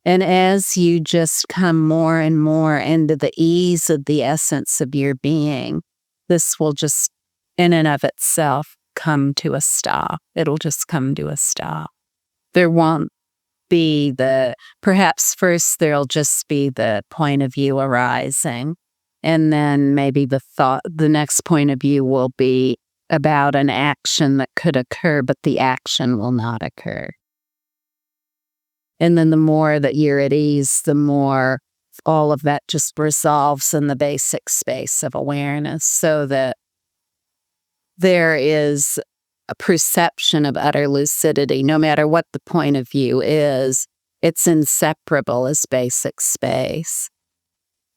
And as you just come more and more into the ease of the essence of your being, this will just, in and of itself, come to a stop. It'll just come to a stop. There won't be perhaps first there'll just be the point of view arising. And then maybe the next point of view will be about an action that could occur, but the action will not occur. And then the more that you're at ease, the more all of that just resolves in the basic space of awareness, so that there is a perception of utter lucidity. No matter what the point of view is, it's inseparable as basic space.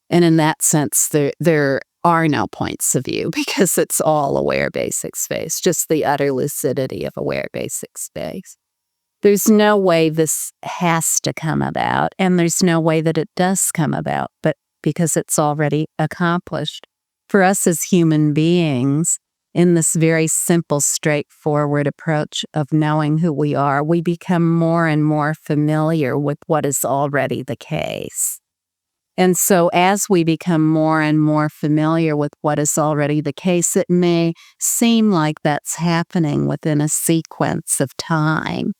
And in that sense, there are no points of view, because it's all aware basic space, just the utter lucidity of aware basic space. There's no way this has to come about, and there's no way that it does come about, but because it's already accomplished. For us as human beings, in this very simple, straightforward approach of knowing who we are, we become more and more familiar with what is already the case. And so as we become more and more familiar with what is already the case, it may seem like that's happening within a sequence of time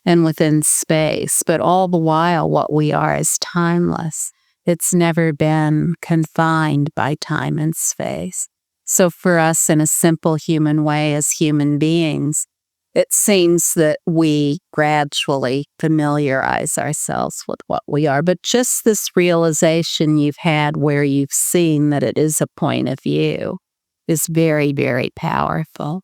and within space, but all the while what we are is timeless. It's never been confined by time and space. So for us, in a simple human way as human beings, it seems that we gradually familiarize ourselves with what we are. But just this realization you've had where you've seen that it is a point of view is very, very powerful.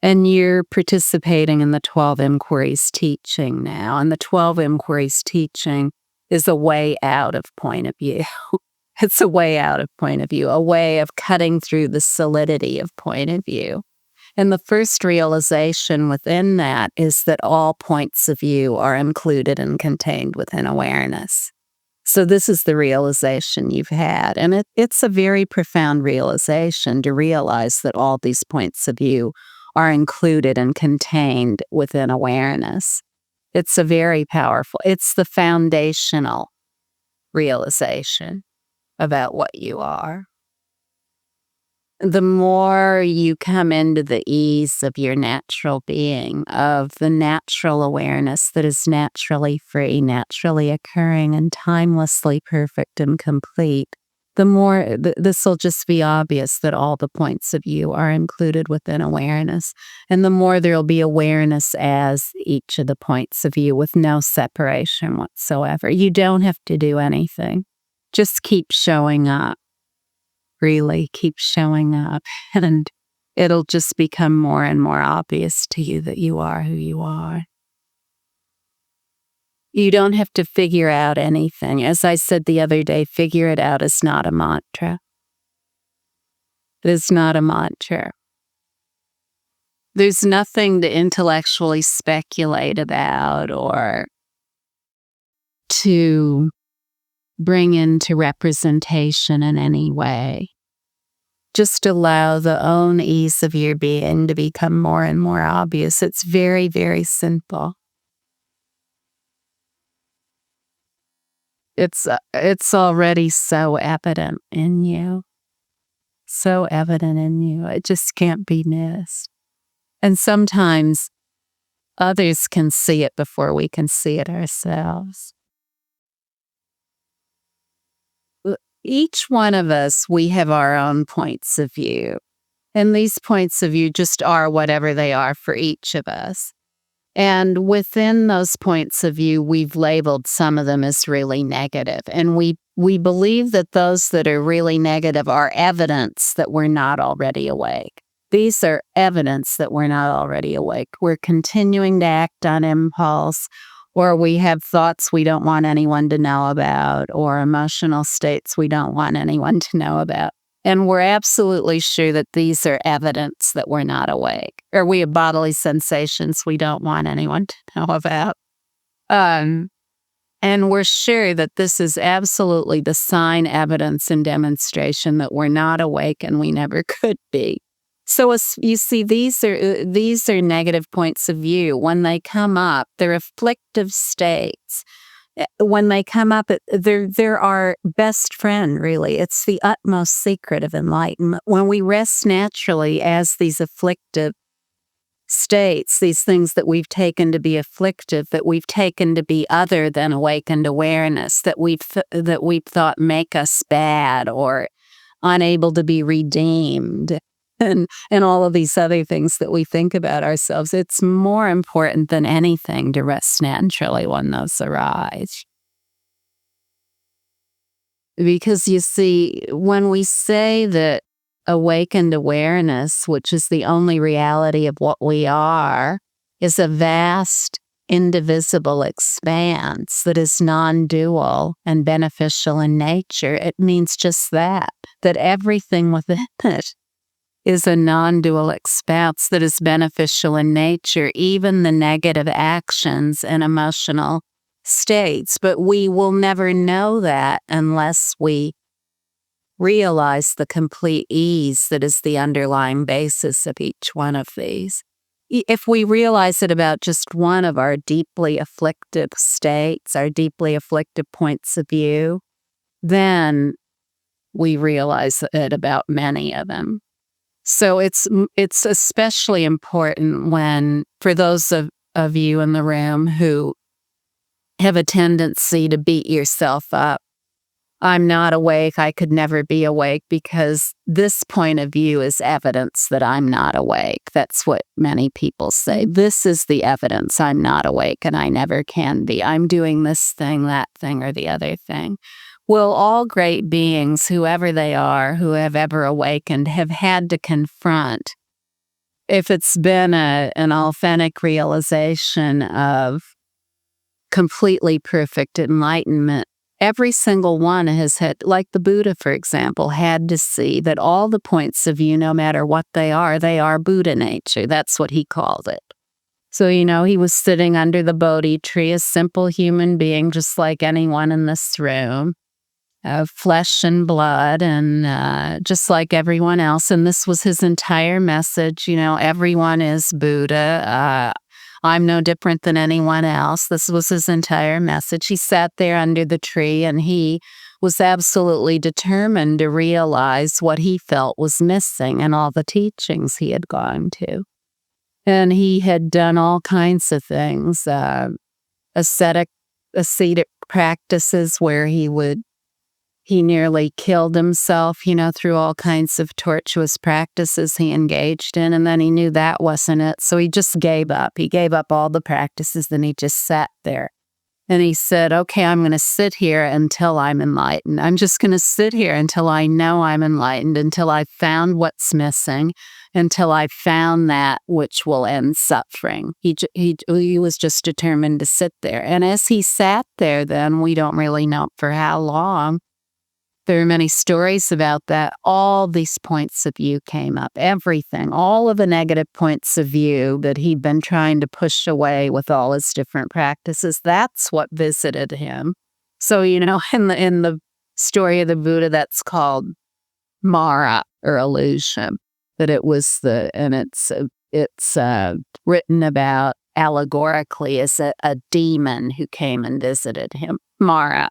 And you're participating in the 12 Inquiries teaching now. And the 12 Inquiries teaching is a way out of point of view. It's a way out of point of view, a way of cutting through the solidity of point of view. And the first realization within that is that all points of view are included and contained within awareness. So this is the realization you've had. And it's a very profound realization to realize that all these points of view are included and contained within awareness. It's a very powerful, it's the foundational realization about what you are. The more you come into the ease of your natural being, of the natural awareness that is naturally free, naturally occurring, and timelessly perfect and complete, the more this will just be obvious that all the points of view are included within awareness. And the more there'll be awareness as each of the points of view with no separation whatsoever. You don't have to do anything. Just keep showing up. Really keep showing up, and it'll just become more and more obvious to you that you are who you are. You don't have to figure out anything. As I said the other day, figure it out is not a mantra. It is not a mantra. There's nothing to intellectually speculate about or to bring into representation in any way. Just allow the own ease of your being to become more and more obvious. It's very, very simple. It's already so evident in you. So evident in you. It just can't be missed. And sometimes others can see it before we can see it ourselves. Each one of us, we have our own points of view. And these points of view just are whatever they are for each of us. And within those points of view, we've labeled some of them as really negative. And we believe that those that are really negative are evidence that we're not already awake. These are evidence that we're not already awake. We're continuing to act on impulse, or we have thoughts we don't want anyone to know about, or emotional states we don't want anyone to know about. And we're absolutely sure that these are evidence that we're not awake, or we have bodily sensations we don't want anyone to know about. And we're sure that this is absolutely the sign, evidence, and demonstration that we're not awake and we never could be. So as you see, these are negative points of view. When they come up, they're afflictive states. when they come up, they're our best friend, really. It's the utmost secret of enlightenment. When we rest naturally as these afflictive states, these things that we've taken to be afflictive, that we've taken to be other than awakened awareness, that we've thought make us bad or unable to be redeemed, and all of these other things that we think about ourselves. It's more important than anything to rest naturally when those arise. Because you see, when we say that awakened awareness, which is the only reality of what we are, is a vast, indivisible expanse that is non-dual and beneficial in nature, it means just that everything within it is a non-dual expanse that is beneficial in nature, even the negative actions and emotional states. But we will never know that unless we realize the complete ease that is the underlying basis of each one of these. If we realize it about just one of our deeply afflictive states, our deeply afflictive points of view, then we realize it about many of them. So it's especially important when, for those of you in the room who have a tendency to beat yourself up, I'm not awake, I could never be awake, because this point of view is evidence that I'm not awake. That's what many people say. This is the evidence I'm not awake and I never can be. I'm doing this thing, that thing, or the other thing. Well, all great beings, whoever they are, who have ever awakened, have had to confront, if it's been an authentic realization of completely perfect enlightenment, every single one has had, like the Buddha, for example, had to see that all the points of view, no matter what they are Buddha nature. That's what he called it. So, he was sitting under the Bodhi tree, a simple human being, just like anyone in this room, of flesh and blood, and just like everyone else. And this was his entire message. Everyone is Buddha. I'm no different than anyone else. This was his entire message. He sat there under the tree and he was absolutely determined to realize what he felt was missing in all the teachings he had gone to. And he had done all kinds of things, ascetic practices where he nearly killed himself, through all kinds of tortuous practices he engaged in. And then he knew that wasn't it. So he just gave up. He gave up all the practices, and he just sat there. And he said, okay, I'm going to sit here until I'm enlightened. I'm just going to sit here until I know I'm enlightened, until I've found what's missing, until I've found that which will end suffering. He was just determined to sit there. And as he sat there, then, we don't really know for how long, there are many stories about that. All these points of view came up, everything, all of the negative points of view that he'd been trying to push away with all his different practices. That's what visited him. So, in the story of the Buddha, that's called Mara, or illusion. That it was it's written about allegorically as a demon who came and visited him, Mara,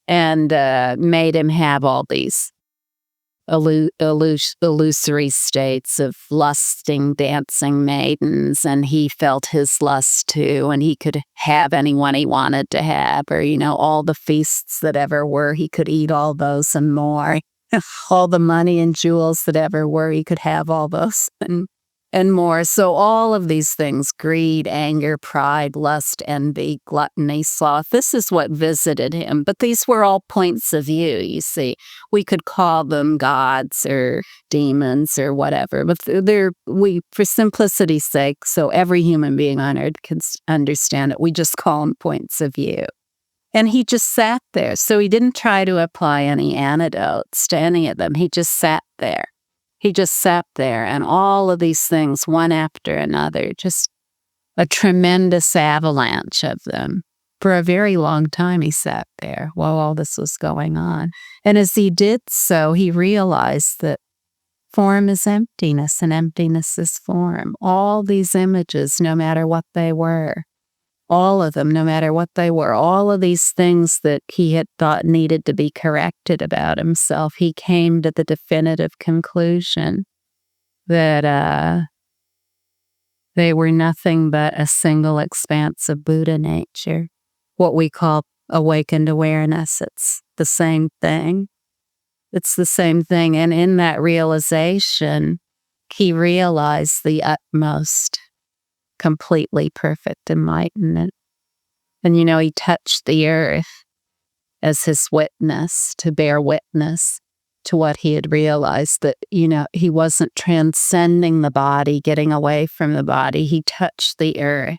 and made him have all these illusory states of lusting, dancing maidens, and he felt his lust too, and he could have anyone he wanted to have, or, all the feasts that ever were, he could eat all those and more. All the money and jewels that ever were, he could have all those and more. So all of these things, greed, anger, pride, lust, envy, gluttony, sloth, this is what visited him. But these were all points of view, you see. We could call them gods or demons or whatever, but for simplicity's sake, so every human being on earth can understand it, we just call them points of view. And he just sat there. So he didn't try to apply any antidotes to any of them. He just sat there. He just sat there, and all of these things, one after another, just a tremendous avalanche of them. For a very long time, he sat there while all this was going on. And as he did so, he realized that form is emptiness, and emptiness is form. All these images, no matter what they were, All of them, no matter what they were, all of these things that he had thought needed to be corrected about himself, he came to the definitive conclusion that they were nothing but a single expanse of Buddha nature, what we call awakened awareness. It's the same thing. It's the same thing. And in that realization, he realized the utmost, completely perfect enlightenment. And, he touched the earth as his witness, to bear witness to what he had realized, that, he wasn't transcending the body, getting away from the body. He touched the earth.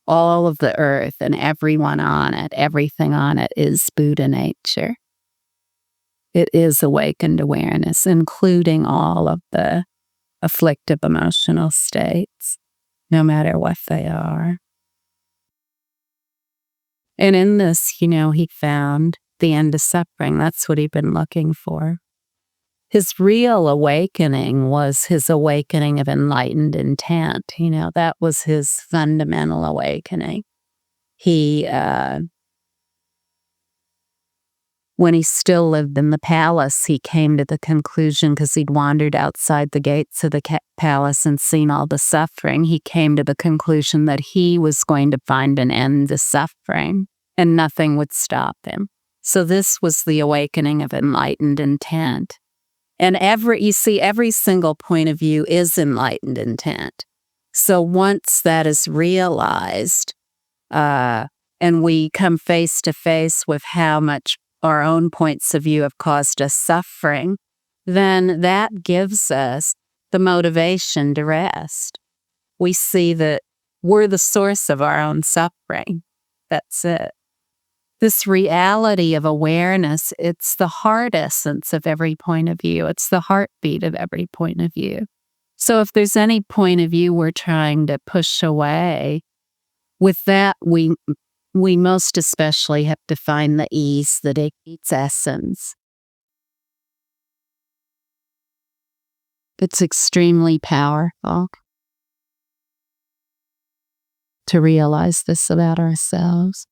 All of the earth and everyone on it, everything on it is Buddha nature. It is awakened awareness, including all of the afflictive emotional states, no matter what they are. And in this, he found the end of suffering. That's what he'd been looking for. His real awakening was his awakening of enlightened intent. That was his fundamental awakening. He, when he still lived in the palace, he came to the conclusion, because he'd wandered outside the gates of the palace and seen all the suffering, he came to the conclusion that he was going to find an end to suffering, and nothing would stop him. So this was the awakening of enlightened intent. And every single point of view is enlightened intent. So once that is realized, and we come face to face with how much our own points of view have caused us suffering, then that gives us the motivation to rest. We see that we're the source of our own suffering. That's it. This reality of awareness, it's the heart essence of every point of view. It's the heartbeat of every point of view. So if there's any point of view we're trying to push away, with that, we most especially have to find the ease that its essence. It's extremely powerful to realize this about ourselves.